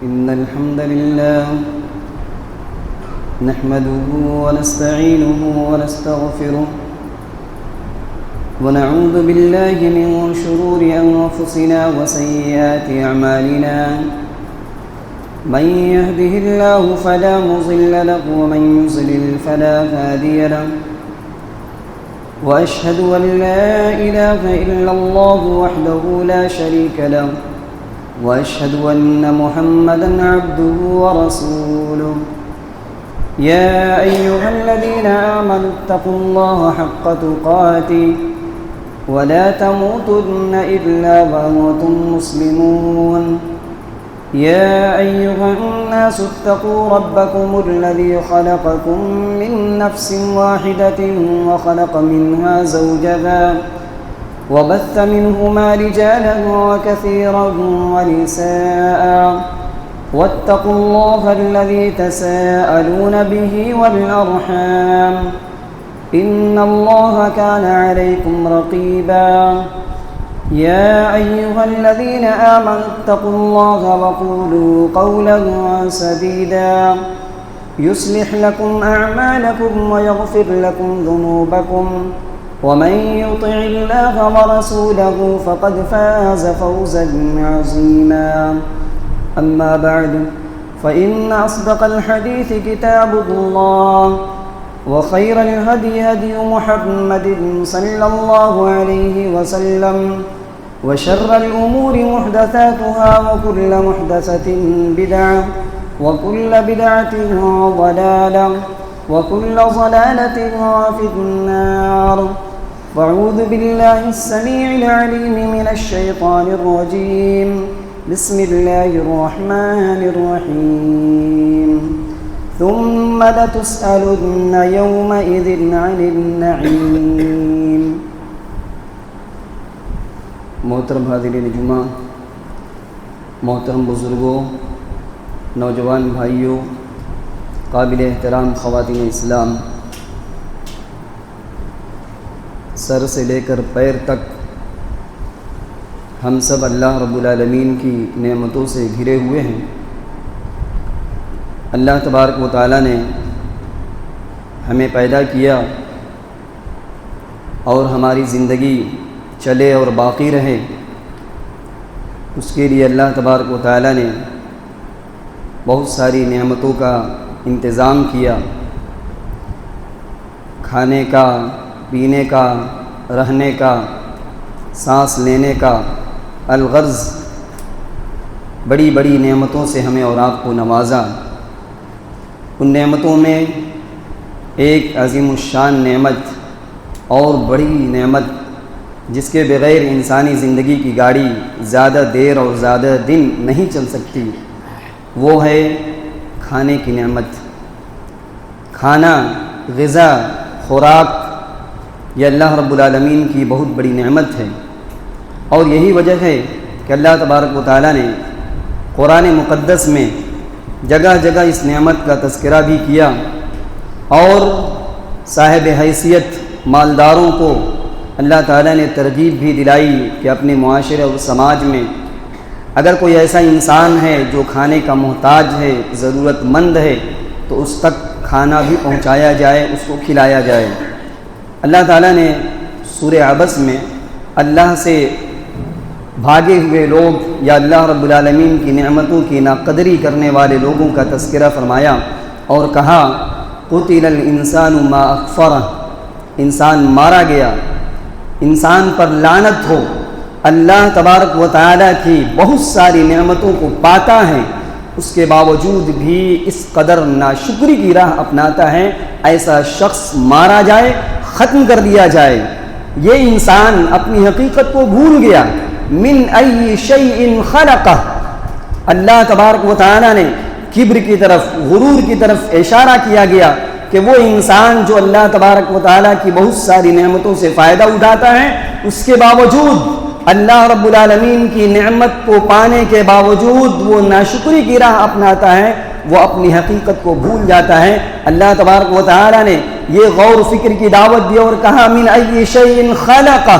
إن الحمد لله نحمده ونستعينه ونستغفره ونعوذ بالله من شرور أنفسنا وسيئات أعمالنا من يهده الله فلا مضل له ومن يضلل فلا هادي له وأشهد أن لا إله إلا الله وحده لا شريك له وأشهد أن محمدًا عبده ورسوله يا أيها الذين آمنوا اتقوا الله حق تقاته ولا تموتن إلا وأنتم مسلمون يا أيها الناس اتقوا ربكم الذي خلقكم من نفس واحدة وخلق منها زوجها وبث منهما رجالا كثيرا ونساء واتقوا الله الذي تساءلون به والأرحام إن الله كان عليكم رقيبا يا أيها الذين آمنوا اتقوا الله وقولوا قولا سديدا يصلح لكم أعمالكم ويغفر لكم ذنوبكم ومن يطع الله ورسوله فقد فاز فوزا عظيما أما بعد فإن أصدق الحديث كتاب الله وخير الهدي هدي محمد صلى الله عليه وسلم وشر الأمور محدثاتها وكل محدثة بدعة وكل بدعة ضلالة وكل ضلالة في النار فأعوذ بالله السميع العليم من الشيطان الرجيم بسم الله الرحمن الرحيم ثم لتسألن يومئذ عن النعيم. محترم حاضرین جمعہ، محترم بزرگوں، نوجوان بھائیوں، قابل احترام خواتین اسلام، سر سے لے کر پیر تک ہم سب اللہ رب العالمین کی نعمتوں سے گھرے ہوئے ہیں۔ اللہ تبارک و تعالیٰ نے ہمیں پیدا کیا اور ہماری زندگی چلے اور باقی رہے، اس کے لیے اللہ تبارک و تعالیٰ نے بہت ساری نعمتوں کا انتظام کیا، کھانے کا، پینے کا، رہنے کا، سانس لینے کا، الغرض بڑی بڑی نعمتوں سے ہمیں اور آپ کو نوازا۔ ان نعمتوں میں ایک عظیم الشان نعمت اور بڑی نعمت جس کے بغیر انسانی زندگی کی گاڑی زیادہ دیر اور زیادہ دن نہیں چل سکتی، وہ ہے کھانے کی نعمت۔ کھانا، غذا، خوراک یہ اللہ رب العالمین کی بہت بڑی نعمت ہے، اور یہی وجہ ہے کہ اللہ تبارک و تعالیٰ نے قرآن مقدس میں جگہ جگہ اس نعمت کا تذکرہ بھی کیا، اور صاحب حیثیت مالداروں کو اللہ تعالیٰ نے ترغیب بھی دلائی کہ اپنے معاشرے اور سماج میں اگر کوئی ایسا انسان ہے جو کھانے کا محتاج ہے، ضرورت مند ہے، تو اس تک کھانا بھی پہنچایا جائے، اس کو کھلایا جائے۔ اللہ تعالیٰ نے سورہ عبس میں اللہ سے بھاگے ہوئے لوگ یا اللہ رب العالمین کی نعمتوں کی ناقدری کرنے والے لوگوں کا تذکرہ فرمایا اور کہا قتل الانسان ما اکفرہ، انسان مارا گیا، انسان پر لعنت ہو، اللہ تبارک و تعالیٰ کی بہت ساری نعمتوں کو پاتا ہے، اس کے باوجود بھی اس قدر ناشکری کی راہ اپناتا ہے، ایسا شخص مارا جائے، ختم کر دیا جائے۔ یہ انسان اپنی حقیقت کو بھول گیا۔ من ای شیء خلقہ، اللہ تبارک و تعالیٰ نے کبر کی طرف، غرور کی طرف اشارہ کیا گیا کہ وہ انسان جو اللہ تبارک و تعالیٰ کی بہت ساری نعمتوں سے فائدہ اٹھاتا ہے، اس کے باوجود اللہ رب العالمین کی نعمت کو پانے کے باوجود وہ ناشکری کی راہ اپناتا ہے، وہ اپنی حقیقت کو بھول جاتا ہے۔ اللہ تبارک و تعالیٰ نے یہ غور و فکر کی دعوت دی اور کہا من ای شیء خلقہ،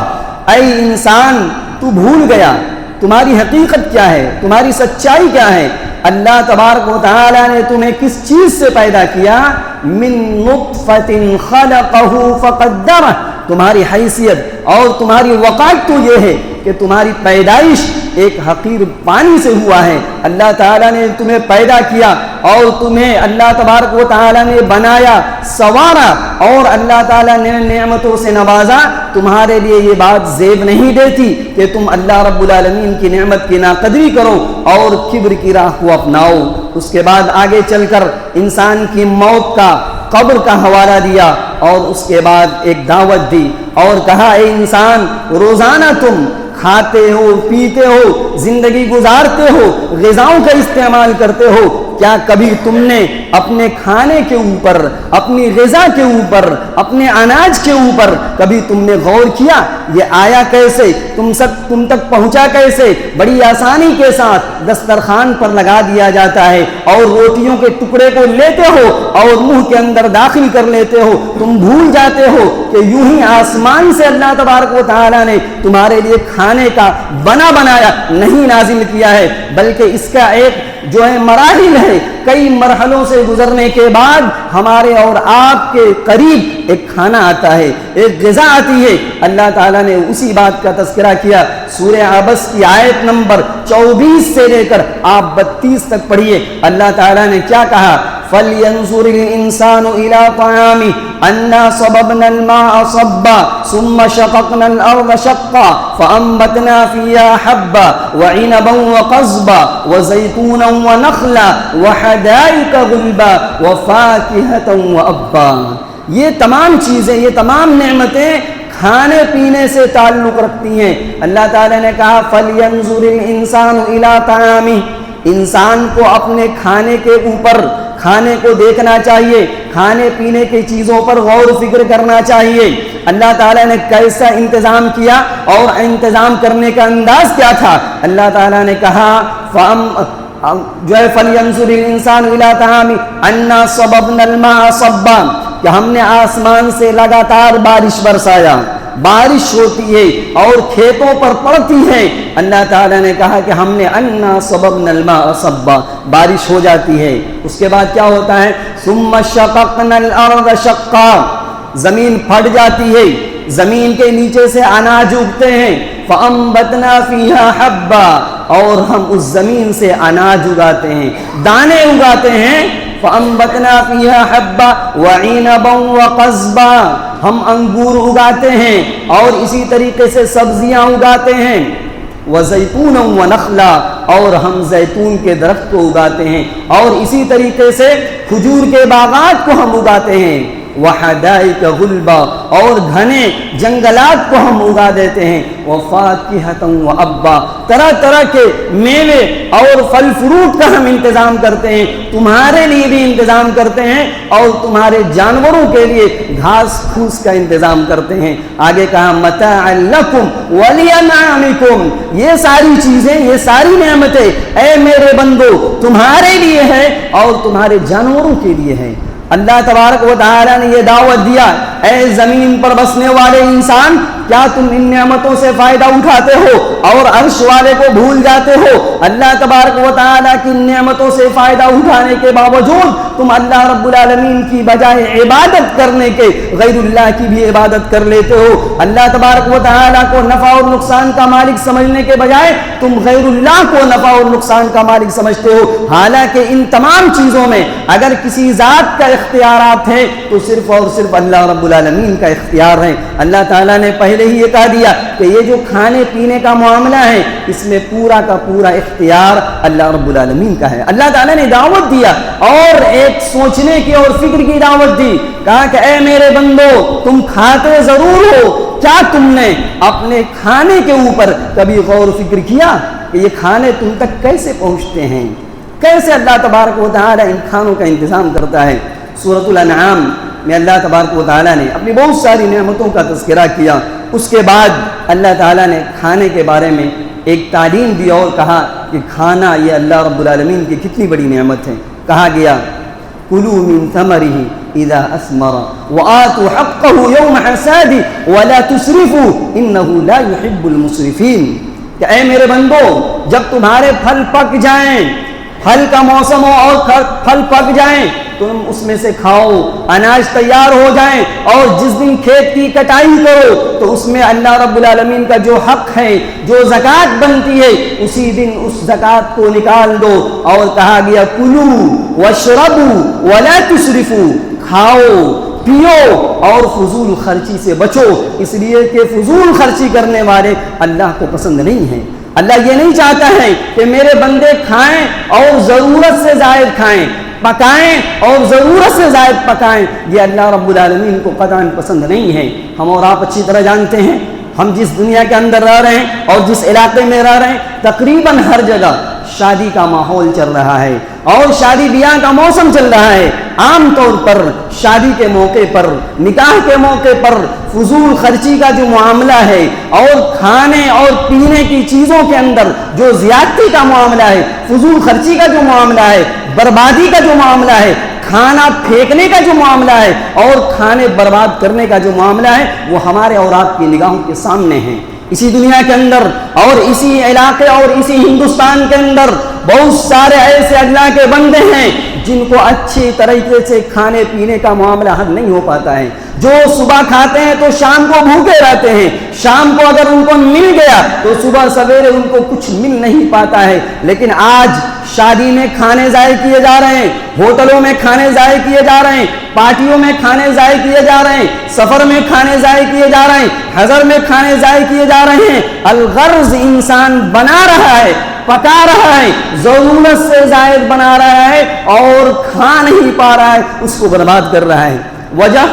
اے انسان تو بھول گیا تمہاری حقیقت کیا ہے، تمہاری سچائی کیا ہے؟ اللہ تبارک و تعالی نے تمہیں کس چیز سے پیدا کیا؟ من نطفۃ خلقہ فقدرہ، تمہاری حیثیت اور تمہاری وقعت تو یہ ہے کہ تمہاری پیدائش ایک حقیر پانی سے ہوا ہے۔ اللہ تعالیٰ نے تمہیں پیدا کیا اور تمہیں اللہ تبارک و تعالیٰ نے بنایا، سنوارا، اور اللہ تعالیٰ نے نعمتوں سے نوازا۔ تمہارے لیے یہ بات زیب نہیں دیتی کہ تم اللہ رب العالمین کی نعمت کی ناقدری کرو اور کبر کی راہ کو اپناؤ۔ اس کے بعد آگے چل کر انسان کی موت کا، قبر کا حوالہ دیا، اور اس کے بعد ایک دعوت دی اور کہا اے انسان، روزانہ تم کھاتے ہو، پیتے ہو، زندگی گزارتے ہو، غذاؤں کا استعمال کرتے ہو، کیا کبھی تم نے اپنے کھانے کے اوپر، اپنی غذا کے اوپر، اپنے اناج کے اوپر کبھی تم نے غور کیا؟ یہ آیا کیسے، تم تک پہنچا کیسے؟ بڑی آسانی کے ساتھ دسترخوان پر لگا دیا جاتا ہے اور روٹیوں کے ٹکڑے کو لیتے ہو اور منہ کے اندر داخل کر لیتے ہو۔ تم بھول جاتے ہو کہ یوں ہی آسمان سے اللہ تبارک و تعالیٰ نے تمہارے لیے کھانے کا بنایا نہیں نازل کیا ہے، بلکہ اس کا ایک جو ہے مراحل ہے، کئی مرحلوں سے گزرنے کے بعد ہمارے اور آپ کے قریب ایک کھانا آتا ہے، ایک غذا آتی ہے۔ اللہ تعالیٰ نے اسی بات کا تذکرہ کیا۔ سورہ عبس کی آیت نمبر 24 سے لے کر آپ 32 تک پڑھیے۔ اللہ تعالیٰ نے کیا کہا؟ فَلْيَنْظُرِ الْإِنسَانُ إِلَىٰ طَعَامِهِ أَنَّا صَبَبْنَا الْمَاءَ صَبًّا ثُمَّ شَقَقْنَا الْأَرْضَ شَقًّا فَأَنبَتْنَا فِيهَا حَبًّا وَعِنَبًا وَقَضْبًا وَزَيْتُونًا وَنَخْلًا وَحَدَائِقَ غُلْبًا وَفَاكِهَةً وَأَبًّا۔ یہ تمام چیزیں، یہ تمام نعمتیں کھانے پینے سے تعلق رکھتی ہیں۔ اللہ تعالیٰ نے کہا فَلْيَنْظُرِ الْإِنسَانُ إِلَىٰ طَعَامِهِ، انسان کو اپنے کھانے کے اوپر، کھانے کو دیکھنا چاہیے، کھانے پینے کی چیزوں پر غور و فکر کرنا چاہیے۔ اللہ تعالیٰ نے کیسا انتظام کیا اور انتظام کرنے کا انداز کیا تھا؟ اللہ تعالیٰ نے کہا جو ہے فَلْيَنْظُرِ الْإِنسَانُ إِلَىٰ طَعَامِهِ أَنَّا صَبَبْنَا الْمَاءَ صَبًّا، کہ ہم نے آسمان سے لگاتار بارش برسایا، بارش ہوتی ہے اور کھیتوں پر پڑتی ہے۔ اللہ تعالیٰ نے کہا کہ ہم نے انا صببنا الماء صبا، بارش ہو جاتی ہے۔ اس کے بعد کیا ہوتا ہے؟ ثم شققنا الارض شقا، زمین پھٹ جاتی ہے، زمین کے نیچے سے اناج اگتے ہیں۔ فانبتنا فیہا حبا، اور ہم اس زمین سے اناج اگاتے ہیں، دانے اگاتے ہیں۔ فانبتنا فیہا حبا وعنبا وقضبا، ہم انگور اگاتے ہیں اور اسی طریقے سے سبزیاں اگاتے ہیں۔ وزیتونا ونخلا، اور ہم زیتون کے درخت کو اگاتے ہیں اور اسی طریقے سے کھجور کے باغات کو ہم اگاتے ہیں۔ وحدائق غلبا، اور گھنے جنگلات کو ہم اگا دیتے ہیں۔ وفاکہۃ وابا، طرح طرح کے میوے اور پھل فروٹ کا ہم انتظام کرتے ہیں، تمہارے لیے بھی انتظام کرتے ہیں اور تمہارے جانوروں کے لیے گھاس پھوس کا انتظام کرتے ہیں۔ آگے کہا متاعا لکم ولانعامکم، یہ ساری چیزیں، یہ ساری نعمتیں اے میرے بندو تمہارے لیے ہے اور تمہارے جانوروں کے لیے ہے۔ اللہ تبارک و تعالی نے یہ دعوت دیا، اے زمین پر بسنے والے انسان، کیا تم ان نعمتوں سے فائدہ اٹھاتے ہو اور عرش والے کو بھول جاتے ہو؟ اللہ تبارک و تعالی کی نعمتوں سے فائدہ اٹھانے کے باوجود تم اللہ رب العالمین کی بجائے عبادت کرنے کے غیر اللہ کی بھی عبادت کر لیتے ہو۔ اللہ تبارک و تعالی کو نفع اور نقصان کا مالک سمجھنے کے بجائے تم غیر اللہ کو نفع اور نقصان کا مالک سمجھتے ہو، حالانکہ ان تمام چیزوں میں اگر کسی ذات کا اختیارات ہے تو صرف اور صرف اللہ رب العالمین کا اختیار ہے۔ اللہ تعالیٰ نے پہلے ہی یہ کہہ دیا کہ یہ جو کھانے پینے کا معاملہ ہے اس میں پورا کا پورا اختیار اللہ رب العالمین کا ہے۔ اللہ تعالیٰ نے دعوت دیا اور ایک سوچنے کی اور فکر کی دعوت دی، کہا کہ اے میرے بندو تم کھاتے ضرور ہو، کیا تم نے اپنے کھانے کے اوپر کبھی غور و فکر کیا کہ یہ کھانے تم تک کیسے پہنچتے ہیں؟ کیسے اللہ تبارک و تعالیٰ ان کھانوں کا انتظام کرتا ہے؟ سورۃ الانعام میں اللہ تبارک و تعالیٰ نے اپنی بہت ساری نعمتوں کا تذکرہ کیا۔ اس کے بعد اللہ تعالیٰ نے کھانے کے بارے میں ایک تعلیم دی اور کہا کہ کھانا یہ اللہ رب العالمین کی کتنی بڑی نعمت ہے۔ کہا گیا کلوا من ثمره اذا اثمر وآتوا حقه يوم حصاده ولا تسرفوا انه لا يحب المسرفين، کہ اے میرے بندو، جب تمہارے پھل پک جائیں، پھل کا موسم ہو اور پھل پک جائیں، تم اس میں سے کھاؤ، اناج تیار ہو جائیں، اور جس دن کھیت کی کٹائی کرو تو اس میں اللہ رب العالمین کا جو حق ہے، جو زکوٰۃ بنتی ہے، اسی دن اس زکوٰۃ کو نکال دو۔ اور کہا گیا کلو واشربوا ولا تسرفوا، کھاؤ پیو اور فضول خرچی سے بچو، اس لیے کہ فضول خرچی کرنے والے اللہ کو پسند نہیں ہیں۔ اللہ یہ نہیں چاہتا ہے کہ میرے بندے کھائیں اور ضرورت سے زائد کھائیں، پکائیں اور ضرورت سے زائد پکائیں، یہ اللہ رب العالمین کو قطعاً پسند نہیں ہے۔ ہم اور آپ اچھی طرح جانتے ہیں، ہم جس دنیا کے اندر رہ رہے ہیں اور جس علاقے میں رہ رہے ہیں، تقریباً ہر جگہ شادی کا ماحول چل رہا ہے اور شادی بیاہ کا موسم چل رہا ہے۔ عام طور پر شادی کے موقع پر، نکاح کے موقع پر فضول خرچی کا جو معاملہ ہے اور کھانے اور پینے کی چیزوں کے اندر جو زیادتی کا معاملہ ہے، فضول خرچی کا جو معاملہ ہے، بربادی کا جو معاملہ ہے، کھانا پھینکنے کا جو معاملہ ہے اور کھانے برباد کرنے کا جو معاملہ ہے، وہ ہمارے اور آپ کی نگاہوں کے سامنے ہے۔ اسی دنیا کے اندر اور اسی علاقے اور اسی ہندوستان کے اندر بہت سارے ایسے اللہ کے بندے ہیں جن کو اچھی طریقے سے کھانے پینے کا معاملہ حل نہیں ہو پاتا ہے، جو صبح کھاتے ہیں تو شام کو بھوکے رہتے ہیں، شام کو اگر ان کو مل گیا تو صبح سویرے ان کو کچھ مل نہیں پاتا ہے۔ لیکن آج شادی میں کھانے ضائع کیے جا رہے ہیں، ہوٹلوں میں کھانے ضائع کیے جا رہے ہیں، پارٹیوں میں کھانے ضائع کیے جا رہے ہیں، سفر میں کھانے ضائع کیے جا رہے ہیں، حضر میں کھانے ضائع کیے جا رہے ہیں۔ الغرض انسان بنا رہا ہے، پکا رہا ہے، ضرورت سے زائد بنا رہا ہے اور کھا نہیں پا رہا ہے، اس کو برباد کر رہا ہے۔ وجہ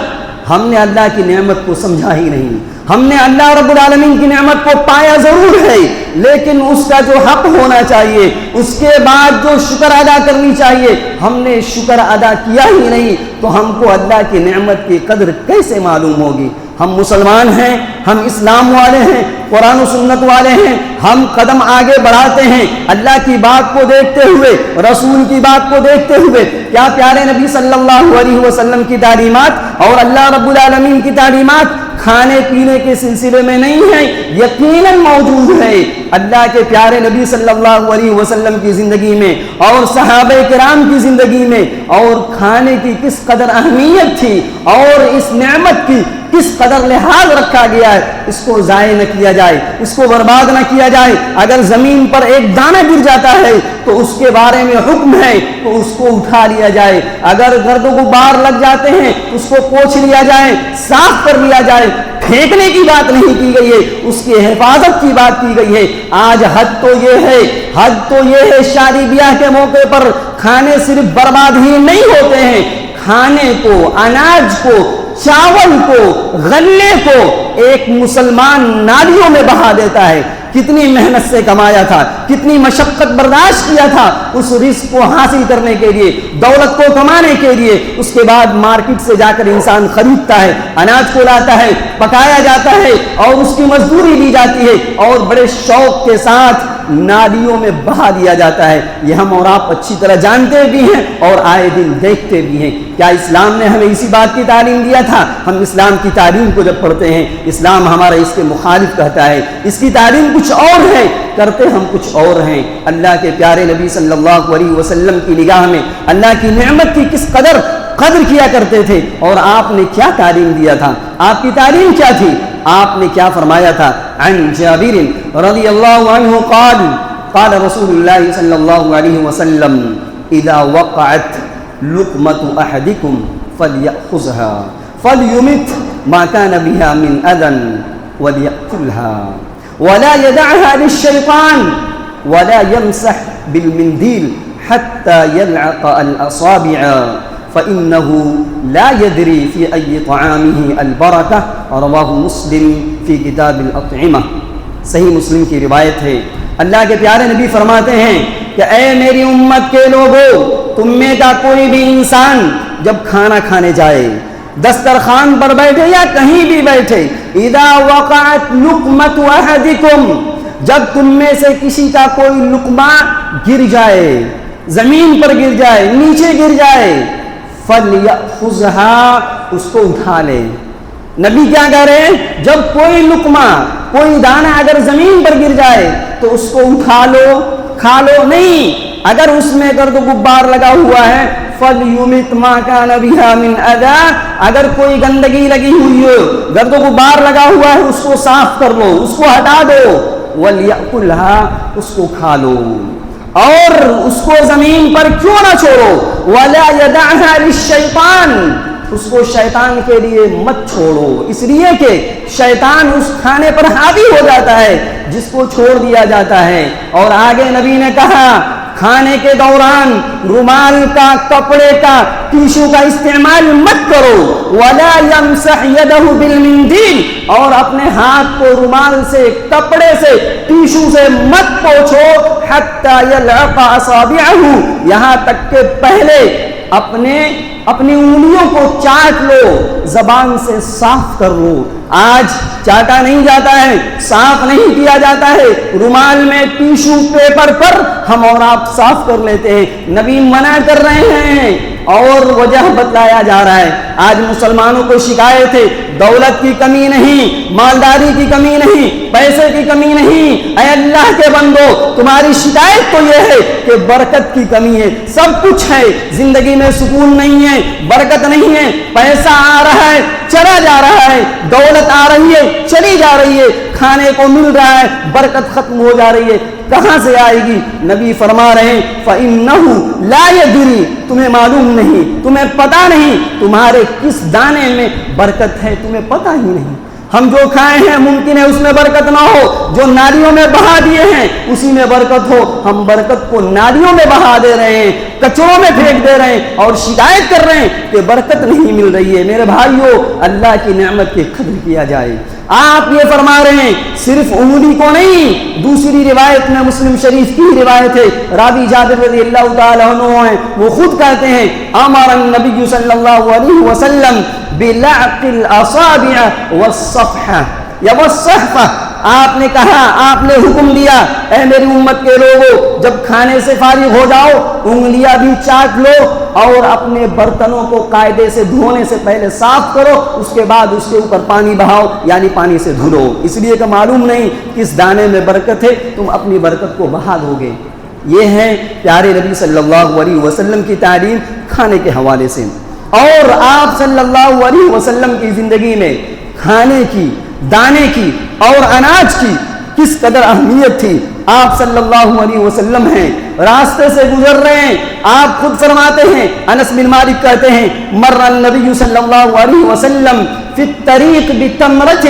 ہم نے اللہ کی نعمت کو سمجھا ہی نہیں۔ ہم نے اللہ رب العالمین کی نعمت کو پایا ضرور ہے، لیکن اس کا جو حق ہونا چاہیے، اس کے بعد جو شکر ادا کرنی چاہیے، ہم نے شکر ادا کیا ہی نہیں، تو ہم کو اللہ کی نعمت کی قدر کیسے معلوم ہوگی؟ ہم مسلمان ہیں، ہم اسلام والے ہیں، قرآن و سنت والے ہیں، ہم قدم آگے بڑھاتے ہیں اللہ کی بات کو دیکھتے ہوئے، رسول کی بات کو دیکھتے ہوئے۔ کیا پیارے نبی صلی اللہ علیہ وسلم کی تعلیمات اور اللہ رب العالمین کی تعلیمات کھانے پینے کے سلسلے میں نہیں ہے؟ یقیناً موجود ہے۔ اللہ کے پیارے نبی صلی اللہ علیہ وسلم کی زندگی میں اور صحابہ کرام کی زندگی میں اور کھانے کی کس قدر اہمیت تھی اور اس نعمت کی کس قدر لحاظ رکھا گیا ہے، اس کو ضائع نہ کیا جائے، اس کو برباد نہ کیا جائے۔ اگر زمین پر ایک دانہ گر جاتا ہے تو اس کے بارے میں حکم ہے تو اس کو اٹھا لیا جائے، اگر گرد و غبار لگ جاتے ہیں اس کو پوچھ لیا جائے، صاف کر لیا جائے۔ پھینکنے کی بات نہیں کی گئی ہے، اس کی حفاظت کی بات کی گئی ہے۔ آج حد تو یہ ہے شادی بیاہ کے موقع پر کھانے صرف برباد ہی نہیں ہوتے ہیں، کھانے کو، اناج کو، چاول کو، غلے کو ایک مسلمان نالیوں میں بہا دیتا ہے۔ کتنی محنت سے کمایا تھا، کتنی مشقت برداشت کیا تھا اس رزق کو حاصل کرنے کے لیے، دولت کو کمانے کے لیے، اس کے بعد مارکیٹ سے جا کر انسان خریدتا ہے، اناج کو لاتا ہے، پکایا جاتا ہے اور اس کی مزدوری لی جاتی ہے اور بڑے شوق کے ساتھ نالیوں میں بہا دیا جاتا ہے۔ یہ ہم اور آپ اچھی طرح جانتے بھی ہیں اور آئے دن دیکھتے بھی ہیں۔ کیا اسلام نے ہمیں اسی بات کی تعلیم دیا تھا؟ ہم اسلام کی تعلیم کو جب پڑھتے ہیں، اسلام ہمارا اس کے مخالف کہتا ہے، اس کی تعلیم کچھ اور ہے، کرتے ہم کچھ اور ہیں۔ اللہ کے پیارے نبی صلی اللہ علیہ وسلم کی نگاہ میں اللہ کی نعمت کی کس قدر قدر کیا کرتے تھے اور آپ نے کیا تعلیم دیا تھا؟ آپ کی تعلیم کیا تھی؟ آپ نے کیا فرمایا تھا؟ عن جابر رضی اللہ عنہ قال قال رسول اللہ صلی اللہ علیہ وسلم اذا وقعت لقمة احدكم فليأخذها فليمت ما كان بها من اذى وليقتلها ولا يدعها للشيطان ولا يمسح بالمنديل حتى يلعق الأصابع فإنه لا يدري في أي طعامه البركة رواه مسلم في كتاب الأطعمة۔ صحیح مسلم کی روایت ہے۔ اللہ کے پیارے نبی فرماتے ہیں کہ اے میری امت کے لوگوں، تم میں کا کوئی بھی انسان جب کھانا کھانے جائے، دسترخوان پر بیٹھے یا کہیں بھی بیٹھے، اذا وقعت لقمة احدکم، جب تم میں سے کسی کا کوئی لقمہ گر جائے، زمین پر گر جائے، نیچے گر جائے، فَلْيَأْخُذْهَا، اس کو اٹھا لے۔ نبی کیا کہہ رہے ہیں؟ جب کوئی لقمہ، کوئی دانہ اگر زمین پر گر جائے تو اس کو اٹھا لو کھا لو، نہیں، اگر اس میں گرد و غبار لگا ہوا ہے فَلْيُمِتْ مَا كَانَ بِهَا مِنْ أَذًى، اگر کوئی گندگی لگی ہوئی ہو، گرد و غبار لگا ہوا ہے، اس کو صاف کر لو، اس کو ہٹا دو، وَلْيَأْكُلْهَا، اس کو کھا لو، اور اس کو زمین پر کیوں نہ چھوڑو، وَلَا يَدَعْهَا لِلشَّيْطَانِ، اس کو شیطان کے لیے مت چھوڑو، اس لیے کہ شیطان اس کھانے پر حاوی ہو جاتا ہے جس کو چھوڑ دیا جاتا ہے۔ اور آگے نبی نے کہا کھانے کے دوران رومال کا، کپڑے کا، ٹیشو کا استعمال مت کرو، وَلَا يَمْسَحْ يَدَهُ بِالْمِنْدِيلِ، اور اپنے ہاتھ کو رومال سے، کپڑے سے، ٹیشو سے مت پوچھو، حَتَّى يَلْعَقَ أَصَابِعَهُ، یہاں تک کہ پہلے اپنی انگلیوں کو چاٹ لو، زبان سے صاف کر لو۔ آج چاٹا نہیں جاتا ہے، صاف نہیں کیا جاتا ہے، رومال میں، ٹیشو پیپر پر ہم اور آپ صاف کر لیتے ہیں۔ نبی منع کر رہے ہیں اور وجہ بتلایا جا رہا ہے۔ آج مسلمانوں کو شکایت ہے، دولت کی کمی نہیں، مالداری کی کمی نہیں، پیسے کی کمی نہیں، اے اللہ کے بندو تمہاری شکایت تو یہ ہے کہ برکت کی کمی ہے۔ سب کچھ ہے، زندگی میں سکون نہیں ہے، برکت نہیں ہے، پیسہ آ رہا ہے چلا جا رہا ہے، دولت آ رہی ہے چلی جا رہی ہے، کھانے کو مل رہا ہے، برکت ختم ہو جا رہی ہے، کہاں سے آئے گی؟ نبی فرما رہے ہیں فَإِنَّهُ لَا يَدْرِي، تمہیں معلوم نہیں، تمہیں پتہ نہیں تمہارے کس دانے میں برکت ہے، تمہیں پتہ ہی نہیں۔ ہم جو کھائے ہیں ممکن ہے اس میں برکت نہ ہو، جو نالیوں میں بہا دیے ہیں اسی میں برکت ہو، ہم برکت کو نالیوں میں بہا دے رہے ہیں، کچروں میں پھینک دے رہے ہیں اور شکایت کر رہے ہیں کہ برکت نہیں مل رہی ہے۔ میرے بھائیو، اللہ کی نعمت کی قدر کیا جائے۔ آپ یہ فرما رہے ہیں صرف انگلی کو نہیں، دوسری روایت میں مسلم شریف کی روایت ہے، راوی جابر رضی اللہ تعالیٰ عنہ ہیں، وہ خود کہتے ہیں امر النبی صلی اللہ علیہ وسلم بلعق الاصابع والصفحہ یا والصحفہ، آپ نے کہا، آپ نے حکم دیا اے میری امت کے لوگوں، جب کھانے سے فارغ ہو جاؤ انگلیاں بھی چاٹ لو اور اپنے برتنوں کو قاعدے سے دھونے سے پہلے صاف کرو، اس کے بعد اس کے اوپر پانی بہاؤ، یعنی پانی سے دھلو، اس لیے کہ معلوم نہیں کس دانے میں برکت ہے، تم اپنی برکت کو بہا دو گے۔ یہ ہے پیارے نبی صلی اللہ علیہ وسلم کی تعلیم کھانے کے حوالے سے۔ اور آپ صلی اللہ علیہ وسلم کی زندگی میں کھانے کی، دانے کی اور اناج کی کس قدر اہمیت تھی۔ آپ صلی اللہ علیہ وسلم ہیں، راستے سے گزر رہے ہیں، آپ خود فرماتے ہیں، انس بن مالک کہتے ہیں مر النبی صلی اللہ علیہ وسلم فی الطریق بتمرۃ،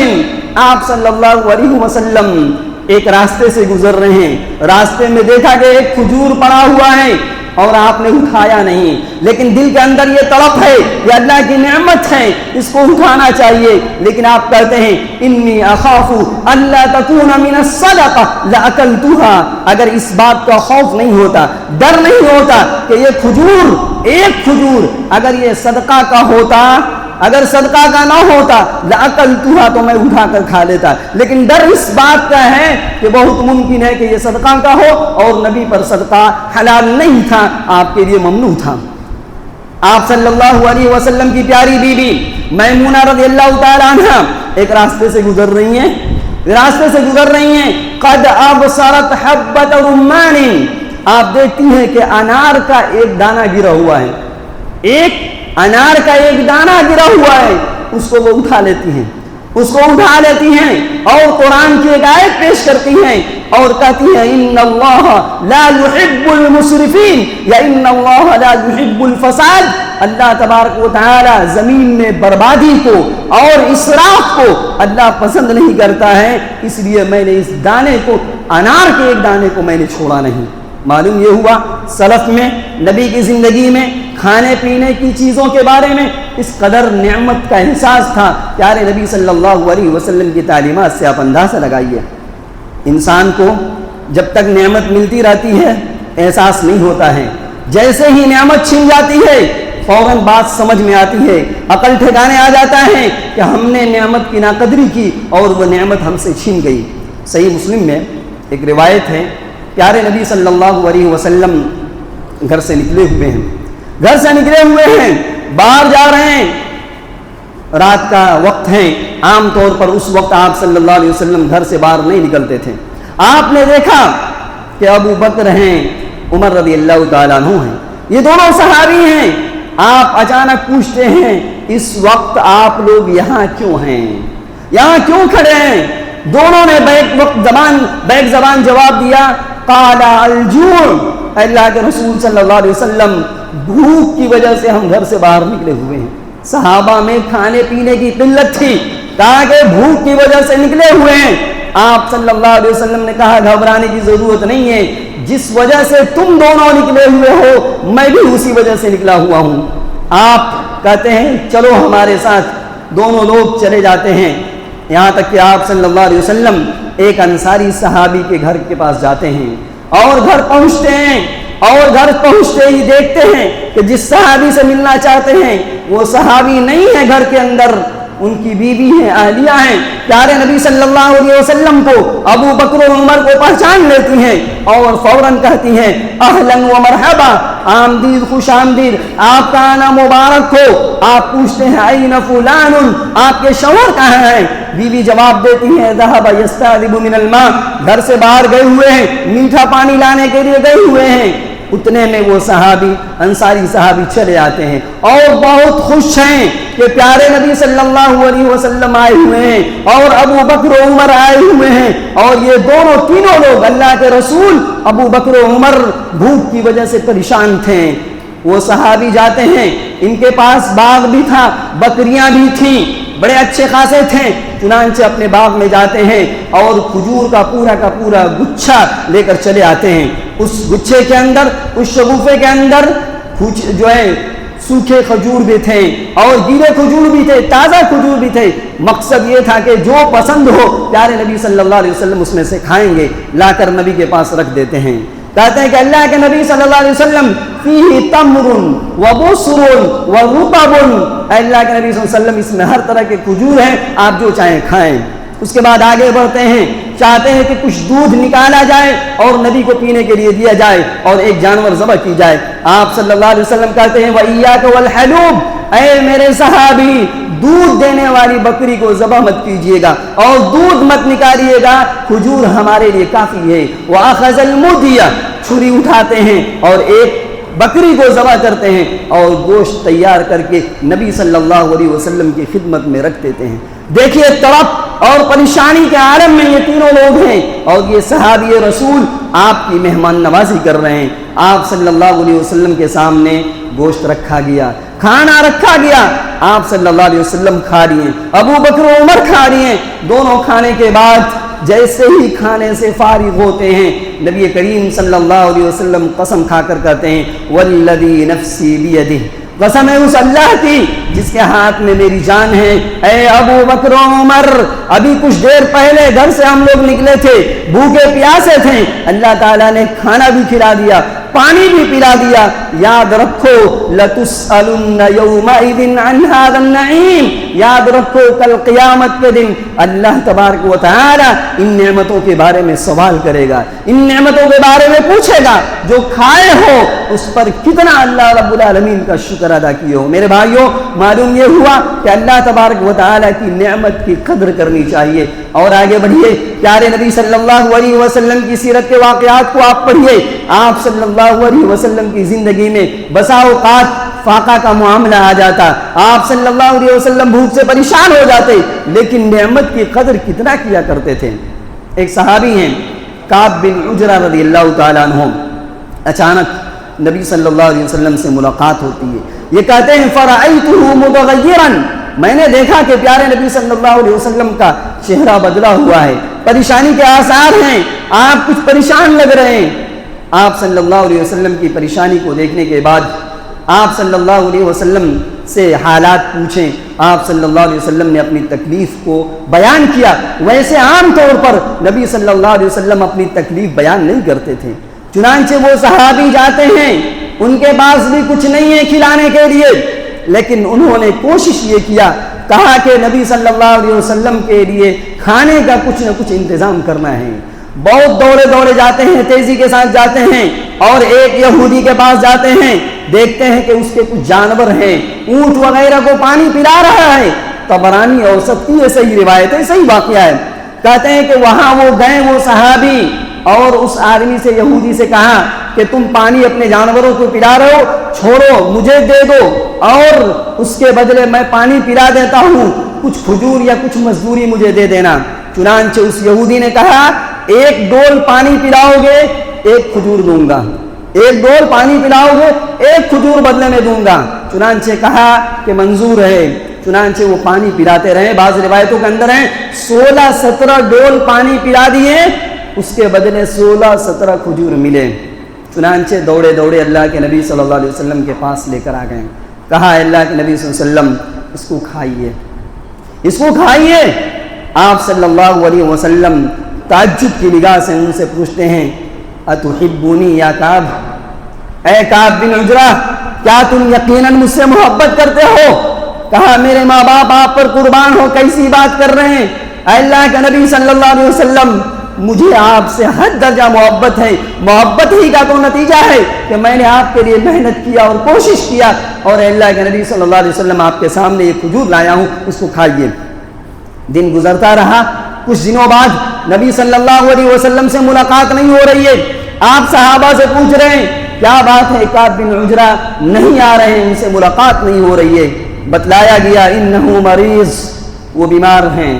آپ صلی اللہ علیہ وسلم ایک راستے سے گزر رہے ہیں، راستے میں دیکھا کہ ایک کھجور پڑا ہوا ہے اور آپ نے اٹھایا نہیں، لیکن دل کے اندر یہ تڑپ ہے، یہ اللہ کی نعمت ہے، اس کو اٹھانا چاہیے، لیکن آپ کہتے ہیں انی اخاف الا تکون من الصدقہ لاکلتها، اگر اس بات کا خوف نہیں ہوتا، ڈر نہیں ہوتا کہ یہ کھجور، ایک کھجور اگر یہ صدقہ کا ہوتا، اگر صدقہ کا نہ ہوتا لاکلتها، تو میں اٹھا کر کھا لیتا، لیکن ڈر اس بات کا ہے کہ بہت ممکن ہے کہ یہ صدقہ کا ہو اور نبی پر صدقہ حلال نہیں تھا، آپ کے لیے ممنوع تھا۔ آپ صلی اللہ علیہ وسلم کی پیاری بیوی میمونہ رضی اللہ تعالی عنہا ایک راستے سے گزر رہی ہیں، قد ابصرت حبۃ رمان، آپ دیکھتی ہیں کہ انار کا ایک دانہ گرا ہوا ہے، ایک انار کا ایک دانہ گرا ہوا ہے، اس کو وہ اٹھا لیتی ہیں اور قرآن کی ایک آیت پیش کرتی ہیں اور کہتی ہیں ان اللہ لا يحب المسرفین یا ان اللہ لا يحب الفساد، اللہ تبارک و تعالی زمین میں بربادی کو اور اسراف کو اللہ پسند نہیں کرتا ہے، اس لیے میں نے اس دانے کو، انار کے ایک دانے کو میں نے چھوڑا نہیں۔ معلوم یہ ہوا سلف میں، نبی کی زندگی میں کھانے پینے کی چیزوں کے بارے میں اس قدر نعمت کا احساس تھا۔ پیارے نبی صلی اللہ علیہ وسلم کی تعلیمات سے آپ اندازہ لگائیے، انسان کو جب تک نعمت ملتی رہتی ہے احساس نہیں ہوتا ہے، جیسے ہی نعمت چھن جاتی ہے فوراً بات سمجھ میں آتی ہے، عقل ٹھکانے آ جاتا ہے کہ ہم نے نعمت کی ناقدری کی اور وہ نعمت ہم سے چھن گئی۔ صحیح مسلم میں ایک روایت ہے، پیارے نبی صلی اللہ علیہ وسلم گھر سے نکلے ہوئے ہیں، باہر جا رہے ہیں، رات کا وقت ہے، عام طور پر اس وقت آپ صلی اللہ علیہ وسلم گھر سے باہر نہیں نکلتے تھے، آپ نے دیکھا کہ ابو بکر ہیں، عمر رضی اللہ تعالیٰ عنہ ہیں، یہ دونوں صحابی ہیں. آپ اچانک پوچھتے ہیں اس وقت آپ لوگ یہاں کیوں ہیں، یہاں کیوں کھڑے ہیں؟ دونوں نے بیک زبان جواب دیا، قال الجوع، اللہ کے رسول صلی اللہ علیہ وسلم بھوک کی وجہ سے ہم گھر سے باہر نکلے ہوئے ہیں. صحابہ میں کھانے پینے کی قلت تھی، کہا کہ بھوک کی وجہ سے نکلے ہوئے ہیں. آپ صلی اللہ علیہ وسلم نے کہا گھبرانے کی ضرورت نہیں ہے، جس وجہ سے تم دونوں نکلے ہوئے ہو میں بھی اسی وجہ سے نکلا ہوا ہوں. آپ کہتے ہیں چلو ہمارے ساتھ. دونوں لوگ چلے جاتے ہیں، یہاں تک کہ آپ صلی اللہ علیہ وسلم ایک انصاری صحابی کے گھر کے پاس جاتے ہیں اور گھر پہنچتے ہیں، اور گھر پہنچتے ہی دیکھتے ہیں کہ جس صحابی سے ملنا چاہتے ہیں وہ صحابی نہیں ہے گھر کے اندر، ان کی بیوی ہیں، اہلیہ ہیں. پیارے نبی صلی اللہ علیہ وسلم کو ابو بکر و عمر کو پہچان لیتی ہیں اور فوراً کہتی ہیں اہلاً و مرحبا، آمدید خوش آمدید، آپ کا آنا مبارک ہو. آپ پوچھتے ہیں این فلان، آپ کے شوہر کہاں ہیں؟ بیوی جواب دیتی ہیں ذهب یستعذب من الماء، گھر سے باہر گئے ہوئے ہیں، میٹھا پانی لانے کے لیے گئے ہوئے ہیں. اتنے میں وہ صحابی انصاری صحابی چلے آتے ہیں اور بہت خوش ہیں کہ پیارے نبی صلی اللہ علیہ وسلم آئے ہوئے ہیں اور ابو بکر و عمر آئے ہوئے ہیں. اور یہ تینوں لوگ اللہ کے رسول ابو بکر و عمر بھوک کی وجہ سے پریشان تھے. وہ صحابی جاتے ہیں، ان کے پاس باغ بھی تھا، بکریاں بھی تھیں، بڑے اچھے خاصے تھے. چنانچہ اپنے باغ میں جاتے ہیں اور کھجور کا پورا گچھا لے کر چلے آتے ہیں. اس گچھے کے اندر، اس شگوفے کے اندر جو ہے سوکھے کھجور بھی تھے اور گیلے کھجور بھی تھے، تازہ کھجور بھی تھے. مقصد یہ تھا کہ جو پسند ہو پیارے نبی صلی اللہ علیہ وسلم اس میں سے کھائیں گے. لا کر نبی کے پاس رکھ دیتے ہیں. کہتے ہیں کہ اللہ کے نبی صلی اللہ علیہ وسلم فیہ تمر و بصر و رطب، اللہ کے نبی صلی اللہ علیہ وسلم اس میں ہر طرح کے کھجور ہیں، آپ جو چاہیں کھائیں. اس کے بعد آگے بڑھتے ہیں، چاہتے ہیں کہ کچھ دودھ نکالا جائے اور نبی کو پینے کے لیے دیا جائے اور ایک جانور ذبح کی جائے. آپ صلی اللہ علیہ وسلم کہتے ہیں وَإِيَّاكَ وَالْحَلُوبَ، اے میرے صحابی دودھ دینے والی بکری کو ذبح مت کیجیے گا اور دودھ مت نکالیے گا، کھجور ہمارے لیے کافی ہے. وَأَخَذَ الْمُدْيَ، چھری اٹھاتے ہیں اور ایک بکری کو ذبح کرتے ہیں اور گوشت تیار کر کے نبی صلی اللہ علیہ وسلم کی خدمت میں رکھ دیتے ہیں. دیکھیے تڑپ اور پریشانی کے عالم میں یہ تینوں لوگ ہیں اور یہ صحابی رسول آپ کی مہمان نوازی کر رہے ہیں. آپ صلی اللہ علیہ وسلم کے سامنے گوشت رکھا گیا، کھانا رکھا گیا، آپ صلی اللہ علیہ وسلم کھا رہی ہیں، ابو بکر و عمر کھا رہی ہیں. دونوں کھانے کے بعد جیسے ہی کھانے سے فارغ ہوتے ہیں نبی کریم صلی اللہ علیہ وسلم قسم کھا کر کہتے ہیں والذی نفسی بیدہ، قسم ہے اس اللہ کی جس کے ہاتھ میں میری جان ہے، اے ابو بکر و عمر ابھی کچھ دیر پہلے گھر سے ہم لوگ نکلے تھے، بھوکے پیاسے تھے، اللہ تعالیٰ نے کھانا بھی کھلا دیا، پانی بھی پلا دیا. یاد رکھو لَتُسْأَلُنَّ يَوْمَئِذٍ عَنْ هَذَا النَّعِيمِ، یاد رکھو کل قیامت کے دن اللہ تبارک و تعالی ان نعمتوں کے بارے میں سوال کرے گا، ان نعمتوں کے بارے میں پوچھے گا جو کھائے ہو اس پر کتنا اللہ رب العالمین کا شکر ادا کیے ہو. میرے بھائیوں معلوم یہ ہوا کہ اللہ تبارک و تعالی کی نعمت کی قدر کرنی چاہیے. اور آگے بڑھیے، پیارے نبی صلی اللہ علیہ وسلم کی سیرت کے واقعات کو آپ پڑھیے. آپ صلی اللہ علیہ وسلم کی زندگی میں بسا اوقات فاقہ کا معاملہ آ جاتا، آپ صلی اللہ علیہ وسلم بھوک سے پریشان ہو جاتے، لیکن نعمت کی قدر کتنا کیا کرتے تھے. ایک صحابی ہیں کعب بن عجرہ رضی اللہ تعالیٰ عنہ، اچانک نبی صلی اللہ علیہ وسلم سے ملاقات ہوتی ہے. یہ کہتے ہیں فرأیتہ متغیرا، میں نے دیکھا کہ پیارے نبی صلی اللہ علیہ وسلم کا چہرہ بدلا ہوا ہے، پریشانی کے آثار ہیں، آپ کچھ پریشان لگ رہے ہیں. آپ صلی اللہ علیہ وسلم کی پریشانی کو دیکھنے کے بعد آپ صلی اللہ علیہ وسلم سے حالات پوچھیں. آپ صلی اللہ علیہ وسلم نے اپنی تکلیف کو بیان کیا. ویسے عام طور پر نبی صلی اللہ علیہ وسلم اپنی تکلیف بیان نہیں کرتے تھے، چنانچہ وہ صحابی جاتے ہیں، ان کے پاس بھی کچھ نہیں ہے کھلانے کے لیے، لیکن انہوں نے کوشش یہ کیا، کہا کہ نبی صلی اللہ علیہ وسلم کے لیے کھانے کا کچھ نہ کچھ انتظام کرنا ہے. بہت دوڑے جاتے ہیں، تیزی کے ساتھ جاتے ہیں اور ایک یہودی کے پاس جاتے ہیں، دیکھتے ہیں کہ اس کے کچھ جانور ہیں، اونٹ وغیرہ کو پانی پلا رہا ہے. طبرانی اور سب کی یہ صحیح روایت ہے، صحیح واقعہ ہے. کہتے ہیں کہ وہاں وہ گئے وہ صحابی اور اس آدمی سے یہودی سے کہا کہ تم پانی اپنے جانوروں کو پلا رہے ہو، چھوڑو مجھے دے دو اور اس کے بدلے میں پانی پلا دیتا ہوں، کچھ کھجور یا کچھ مزدوری مجھے دے دینا۔ چنانچہ اس یہودی نے کہا ایک ڈول پانی پلاؤ گے ایک کھجور دوں گا، ایک ڈول پانی پلاؤ گے ایک کھجور بدلے میں دوں گا۔ چنانچہ کہا کہ منظور ہے۔ چنانچہ وہ پانی پلاتے رہے، بعض روایتوں کے اندر ہیں 16-17 ڈول پانی پلا دیے، اس کے بدلے 16-17 کھجور ملے۔ چنانچہ دوڑے دوڑے اللہ کے نبی صلی اللہ علیہ وسلم کے پاس لے کر آ گئے، کہا اللہ کے نبی صلی اللہ علیہ وسلم اس کو کھائیے، اس کو کھائیے۔ آپ صلی اللہ علیہ وسلم تعجب کی نگاہ سے ان سے پوچھتے ہیں اتحبونی یا کعب، اے کعب بن عجرہ کیا تم یقیناً مجھ سے محبت کرتے ہو؟ کہا میرے ماں باپ آپ پر قربان ہو، کیسی بات کر رہے ہیں؟ اے اللہ کے نبی صلی اللہ علیہ وسلم مجھے آپ سے حد درجہ محبت ہے، محبت ہی کا تو نتیجہ ہے کہ میں نے آپ کے لیے محنت کیا اور کوشش کیا، اور اللہ کے نبی صلی اللہ علیہ وسلم آپ کے سامنے یہ کھجور لایا ہوں، اس کو کھائیے۔ دن گزرتا رہا، کچھ دنوں بعد نبی صلی اللہ علیہ وسلم سے ملاقات نہیں ہو رہی ہے۔ آپ صحابہ سے پوچھ رہے ہیں کیا بات ہے، کعب بن عجرہ نہیں آ رہے ہیں، ان سے ملاقات نہیں ہو رہی ہے۔ بتلایا گیا انہو مریض، وہ بیمار ہیں،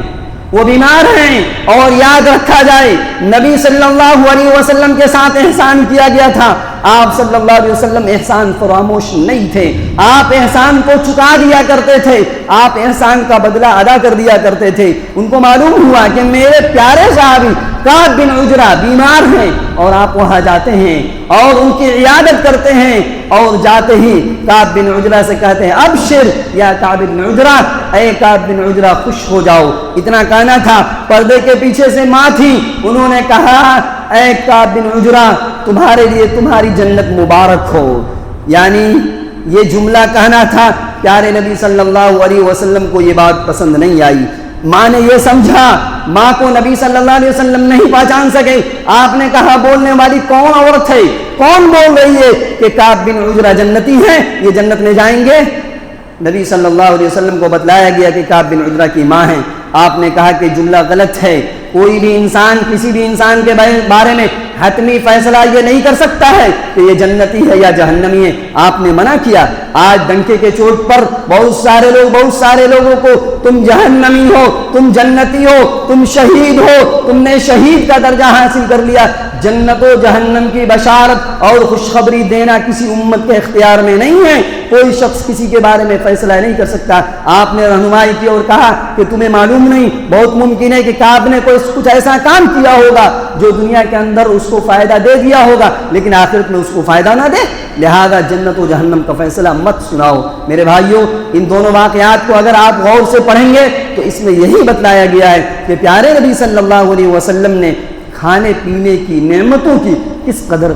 وہ بیمار ہیں۔ اور یاد رکھا جائے نبی صلی اللہ علیہ وسلم کے ساتھ احسان کیا گیا تھا، آپ صلی اللہ علیہ وسلم احسان فراموش نہیں تھے، آپ احسان کو چکا دیا کرتے تھے، آپ احسان کا بدلہ ادا کر دیا کرتے تھے۔ ان کو معلوم ہوا کہ میرے پیارے صحابی کعب بن عجرہ بیمار ہیں، اور آپ وہاں جاتے ہیں اور ان کی عیادت کرتے ہیں، اور جاتے ہی کعب بن عجرہ سے کہتے ہیں ابشر یا کعب بن عجرہ، اے کعب بن عجرہ خوش ہو جاؤ۔ اتنا کہنا تھا، پردے کے پیچھے سے ماں تھی، انہوں نے کہا اے کعب بن عجرہ تمہارے لیے تمہاری جنت مبارک ہو، یعنی یہ جملہ کہنا تھا۔ پیارے نبی صلی اللہ علیہ وسلم کو یہ بات پسند نہیں آئی، ماں نے یہ سمجھا، ماں کو نبی صلی اللہ علیہ وسلم نہیں پہچان سکے۔ آپ نے کہا بولنے والی کون عورت ہے، کون بول رہی ہے کہ کعب بن عجرہ جنتی ہیں، یہ جنت میں جائیں گے؟ نبی صلی اللہ علیہ وسلم کو بتلایا گیا کہ کعب بن عجرہ کی ماں ہیں۔ آپ نے کہا کہ جملہ غلط ہے، کوئی بھی انسان کسی بھی انسان کے بارے میں حتمی فیصلہ یہ نہیں کر سکتا ہے کہ یہ جنتی ہے یا جہنمی ہے، آپ نے منع کیا۔ آج ڈنکے کے چوٹ پر بہت سارے لوگوں کو تم جہنمی ہو، تم جنتی ہو، تم شہید ہو، تم نے شہید کا درجہ حاصل کر لیا۔ جنت و جہنم کی بشارت اور خوشخبری دینا کسی امت کے اختیار میں نہیں ہے، کوئی شخص کسی کے بارے میں فیصلہ نہیں کر سکتا۔ آپ نے رہنمائی کی اور کہا کہ تمہیں معلوم نہیں، بہت ممکن ہے کہ کعب نے کچھ ایسا کام کیا ہوگا جو دنیا کے اندر اس کو فائدہ دے دیا ہوگا لیکن آخرت میں اس کو فائدہ نہ دے، لہذا جنت و جہنم کا فیصلہ مت سناؤ۔ میرے بھائیوں، ان دونوں واقعات کو اگر آپ غور سے پڑھیں گے تو اس میں یہی بتلایا گیا ہے کہ پیارے نبی صلی اللہ علیہ وسلم نے کھانے پینے کی نعمتوں کی کس قدر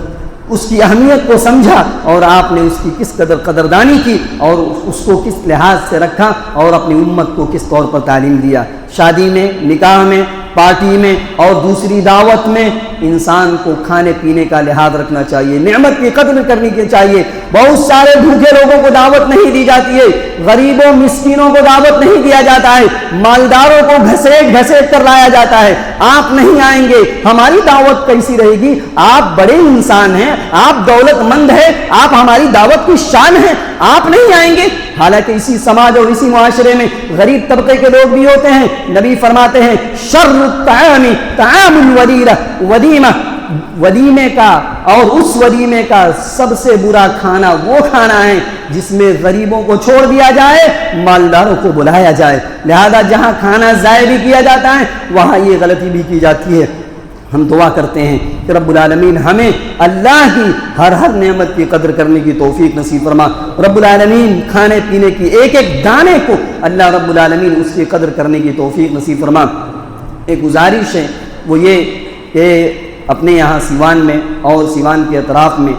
اس کی اہمیت کو سمجھا، اور آپ نے اس کی کس قدر قدردانی کی اور اس کو کس لحاظ سے رکھا، اور اپنی امت کو کس طور پر تعلیم دیا۔ شادی میں، نکاح میں، پارٹی میں اور دوسری دعوت میں انسان کو کھانے پینے کا لحاظ رکھنا چاہیے، نعمت کی قدر کرنی چاہیے۔ بہت سارے بھوکے لوگوں کو دعوت نہیں دی جاتی ہے، غریبوں مسکینوں کو دعوت نہیں دیا جاتا ہے، مالداروں کو گھسیٹ کر لایا جاتا ہے۔ آپ نہیں آئیں گے، ہماری دعوت کیسی رہے گی؟ آپ بڑے انسان ہیں، آپ دولت مند ہیں، آپ ہماری دعوت کی شان ہیں، آپ نہیں آئیں گے۔ حالانکہ اسی سماج اور اسی معاشرے میں غریب طبقے کے لوگ بھی ہوتے ہیں۔ نبی فرماتے ہیں شر الطعام طعام الولیمہ، ولیمے کا اور اس ولیمے کا سب سے برا کھانا وہ کھانا ہے جس میں غریبوں کو چھوڑ دیا جائے، مالداروں کو بلایا جائے۔ لہذا جہاں کھانا ضائع بھی کیا جاتا ہے وہاں یہ غلطی بھی کی جاتی ہے۔ ہم دعا کرتے ہیں کہ رب العالمین ہمیں اللہ کی ہر نعمت کی قدر کرنے کی توفیق نصیب فرما۔ رب العالمین کھانے پینے کی ایک ایک دانے کو اللہ رب العالمین اس کی قدر کرنے کی توفیق نصیب فرما۔ ایک گزارش ہے، وہ یہ کہ اپنے یہاں سیوان میں اور سیوان کے اطراف میں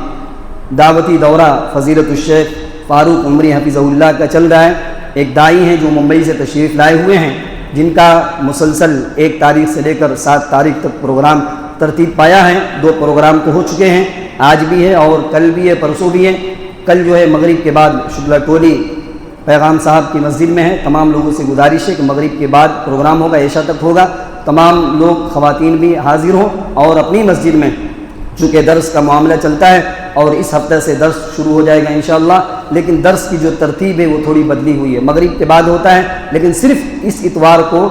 دعوتی دورہ فضیلت الشیخ فاروق عمری حفظہ اللہ کا چل رہا ہے۔ ایک دائی ہیں جو ممبئی سے تشریف لائے ہوئے ہیں، جن کا مسلسل 1 تاریخ سے لے کر 7 تاریخ تک پروگرام ترتیب پایا ہے۔ 2 پروگرام تو ہو چکے ہیں، آج بھی ہے اور کل بھی ہے، پرسوں بھی ہے۔ کل جو ہے مغرب کے بعد شکلہ ٹولی پیغام صاحب کی مسجد میں ہے۔ تمام لوگوں سے گزارش ہے کہ مغرب کے بعد پروگرام ہوگا، عشاء تک ہوگا، تمام لوگ خواتین بھی حاضر ہوں اور اپنی مسجد میں چونکہ درس کا معاملہ چلتا ہے اور اس ہفتے سے درس شروع ہو جائے گا انشاءاللہ، لیکن درس کی جو ترتیب ہے وہ تھوڑی بدلی ہوئی ہے، مغرب کے بعد ہوتا ہے لیکن صرف اس اتوار کو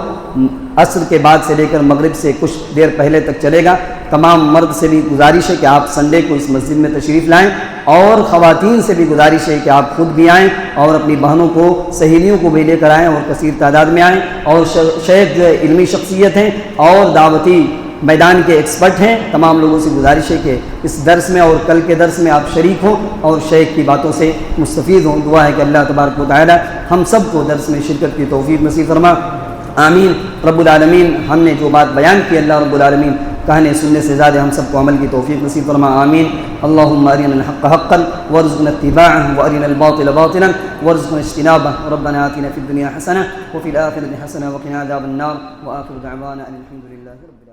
عصر کے بعد سے لے کر مغرب سے کچھ دیر پہلے تک چلے گا۔ تمام مرد سے بھی گزارش ہے کہ آپ سنڈے کو اس مسجد میں تشریف لائیں، اور خواتین سے بھی گزارش ہے کہ آپ خود بھی آئیں اور اپنی بہنوں کو سہیلیوں کو بھی لے کر آئیں اور کثیر تعداد میں آئیں، اور شیخ علمی شخصیت ہیں اور دعوتی میدان کے ایکسپرٹ ہیں، تمام لوگوں سے گزارش ہے کہ اس درس میں اور کل کے درس میں آپ شریک ہوں اور شیخ کی باتوں سے مستفید ہوں۔ دعا ہے کہ اللہ تبارک و تعالی ہم سب کو درس میں شرکت کی توفیق نصیب فرما، آمین رب العالمین۔ ہم نے جو بات بیان کی اللہ رب العالمین کہنے سننے سے زیادہ ہم سب کو عمل کی توفیق نصیب فرما، آمین۔ اللہم ارنا الحق حقا وارزقنا اتباعه وارنا الباطل باطلا وارزقنا اجتنابه، ربنا آتنا في الدنيا حسنة وفي الآخرة حسنة وقنا عذاب النار، وآخر دعوانا أن الحمد لله رب العالمين۔